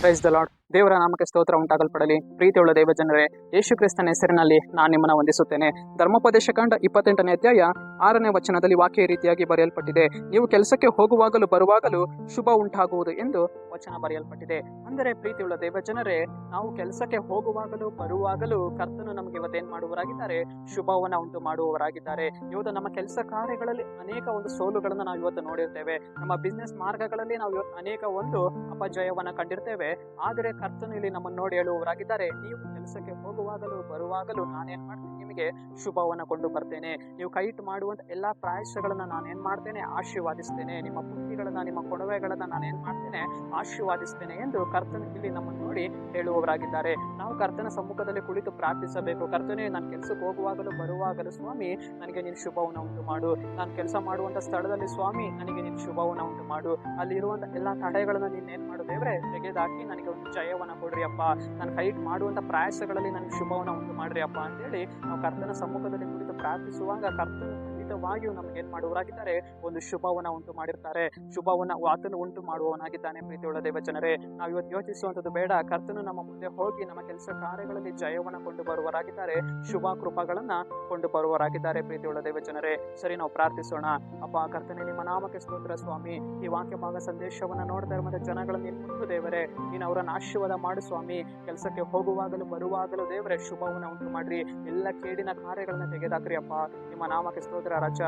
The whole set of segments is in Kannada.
Praise the lord. ದೇವರ ನಾಮಕ್ಕೆ ಸ್ತೋತ್ರ ಉಂಟಾಗಲ್ಪಡಲಿ. ಪ್ರೀತಿಯುಳ್ಳ ದೇವ ಜನರೇ, ಯೇಸು ಕ್ರಿಸ್ತನ ಹೆಸರಿನಲ್ಲಿ ನಾನು ನಿಮ್ಮನ್ನು ವಂದಿಸುತ್ತೇನೆ. ಧರ್ಮೋಪದೇಶ ಕಾಂಡ 28ನೇ ಅಧ್ಯಾಯ 6ನೇ ವಚನದಲ್ಲಿ ವಾಕ್ಯ ರೀತಿಯಾಗಿ ಬರೆಯಲ್ಪಟ್ಟಿದೆ, ನೀವು ಕೆಲಸಕ್ಕೆ ಹೋಗುವಾಗಲೂ ಬರುವಾಗಲೂ ಶುಭ ಉಂಟಾಗುವುದು ಎಂದು ವಚನ ಬರೆಯಲ್ಪಟ್ಟಿದೆ. ಅಂದರೆ ಪ್ರೀತಿಯುಳ್ಳ ದೇವ ಜನರೇ, ನಾವು ಕೆಲಸಕ್ಕೆ ಹೋಗುವಾಗಲೂ ಬರುವಾಗಲೂ ಕರ್ತನು ನಮಗೆ ಇವತ್ತೇನ್ ಮಾಡುವವರಾಗಿದ್ದಾರೆ, ಶುಭವನ್ನ ಉಂಟು ಮಾಡುವವರಾಗಿದ್ದಾರೆ. ಇವತ್ತು ನಮ್ಮ ಕೆಲಸ ಕಾರ್ಯಗಳಲ್ಲಿ ಅನೇಕ ಒಂದು ಸೋಲುಗಳನ್ನು ನಾವು ಇವತ್ತು ನೋಡಿರ್ತೇವೆ. ನಮ್ಮ ಬಿಸ್ನೆಸ್ ಮಾರ್ಗಗಳಲ್ಲಿ ನಾವು ಇವತ್ತು ಅನೇಕ ಒಂದು ಅಪಜಯವನ್ನ ಕಂಡಿರ್ತೇವೆ. ಆದರೆ ಕರ್ತನು ಇಲ್ಲಿ ನಮ್ಮನ್ನು ನೋಡಿ ಹೇಳುವವರಾಗಿದ್ದಾರೆ, ನೀವು ಕೆಲಸಕ್ಕೆ ಹೋಗುವಾಗಲೂ ಬರುವಾಗಲೂ ನಾನೇನ್ ಮಾಡ್ತೇನೆ, ನಿಮಗೆ ಶುಭವನ್ನ ಕೊಂಡು ಬರ್ತೇನೆ. ನೀವು ಕೈಟ್ ಮಾಡುವಂತ ಎಲ್ಲಾ ಪ್ರಯಾಸಗಳನ್ನ ನಾನೇನ್ ಮಾಡ್ತೇನೆ, ಆಶೀರ್ವಾದಿಸ್ತೇನೆ. ನಿಮ್ಮ ಪುಟ್ಟಿಗಳನ್ನ, ನಿಮ್ಮ ಕೊಡವೆಗಳನ್ನ ನಾನೇನ್ ಮಾಡ್ತೇನೆ, ಆಶೀರ್ವಾದಿಸ್ತೇನೆ ಎಂದು ಕರ್ತನು ಇಲ್ಲಿ ನಮ್ಮನ್ನು ನೋಡಿ ಹೇಳುವವರಾಗಿದ್ದಾರೆ. ನಾವು ಕರ್ತನ ಸಮ್ಮುಖದಲ್ಲಿ ಕುಳಿತು ಪ್ರಾರ್ಥಿಸಬೇಕು. ಕರ್ತನೇ, ನಾನು ಕೆಲಸಕ್ಕೆ ಹೋಗುವಾಗಲೂ ಬರುವಾಗಲೂ ಸ್ವಾಮಿ ನನಗೆ ನೀನು ಶುಭವನ್ನ ಉಂಟು ಮಾಡು. ನಾನು ಕೆಲಸ ಮಾಡುವಂತ ಸ್ಥಳದಲ್ಲಿ ಸ್ವಾಮಿ ನನಗೆ ನೀನು ಶುಭವನ್ನ ಉಂಟು ಮಾಡು. ಅಲ್ಲಿರುವಂತ ಎಲ್ಲಾ ತಡೆಗಳನ್ನ ನೀನ್ ಏನ್ ಮಾಡು ದೇವ್ರೆ, ತೆಗೆದಾಕಿ ನನಗೆ ಒಂದು ಜಯವನ್ನ ಕೊಡ್ರಿ ಅಪ್ಪ. ನಾನು ಕೈಟ್ ಮಾಡುವಂತ ಪ್ರಯಾಸಗಳಲ್ಲಿ ನನಗೆ ಶುಭವನ್ನ ಉಂಟು ಮಾಡ್ರಿ ಅಪ್ಪ ಅಂತೇಳಿ ನಾವು ಕರ್ತನ ಸಮ್ಮುಖದಲ್ಲಿ ಕುಳಿತು ಪ್ರಾರ್ಥಿಸುವಾಗ ಕರ್ತನ ಖಂಡಿತವಾಗಿಯೂ ನಮ್ಗೆ ಏನ್ ಮಾಡುವವರಾಗಿದ್ದಾರೆ, ಒಂದು ಶುಭವನ್ನ ಉಂಟು ಮಾಡಿರ್ತಾರೆ. ಶುಭವನ್ನ ಆತನು ಉಂಟು ಮಾಡುವವನಾಗಿದ್ದಾನೆ. ಪ್ರೀತಿಯುಳ್ಳ ದೇವ ಜನರೇ, ನಾವು ಇವತ್ತು ಯೋಚಿಸುವಂಥದ್ದು ಬೇಡ. ಕರ್ತನು ನಮ್ಮ ಮುಂದೆ ಹೋಗಿ ನಮ್ಮ ಕೆಲಸ ಕಾರ್ಯಗಳಲ್ಲಿ ಜಯವನ್ನ ಕೊಂಡು ಬರುವವರಾಗಿದ್ದಾರೆ, ಶುಭ ಕೃಪಗಳನ್ನ ಕೊಂಡು ಬರುವವರಾಗಿದ್ದಾರೆ. ಪ್ರೀತಿಯುಳ್ಳ ದೇವ ಜನರೇ, ಸರಿ ನಾವು ಪ್ರಾರ್ಥಿಸೋಣ. ಅಪ್ಪ ಕರ್ತನೆ, ನಿಮ್ಮ ನಾಮಕ್ಕೆ ಸ್ತೋತ್ರ ಸ್ವಾಮಿ. ಈ ವಾಕ್ಯ ಭಾಗ ಸಂದೇಶವನ್ನ ನೋಡ್ತಾ ಇರುವಂತ ಜನಗಳನ್ನ ನೀನು ಮುಂದೆ ದೇವರೇ, ನೀನು ಅವರನ್ನ ಆಶೀರ್ವಾದ ಮಾಡು ಸ್ವಾಮಿ. ಕೆಲಸಕ್ಕೆ ಹೋಗುವಾಗಲೂ ಬರುವಾಗಲೂ ದೇವರೇ ಶುಭವನ್ನ ಉಂಟು ಮಾಡ್ರಿ. ಎಲ್ಲ ಕೇಡಿನ ಕಾರ್ಯಗಳನ್ನ ತೆಗೆದಾಕ್ರಿ ಅಪ್ಪ. ನಿಮ್ಮ ನಾಮಕ್ಕೆ ಸ್ತೋತ್ರ ರಾಜ.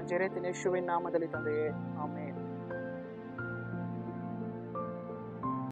ಜೆರೆತಿನ ಯೇಸುವಿನ ನಾಮದಲ್ಲಿ ತಂದೆಯೇ, ಆಮೆನ್.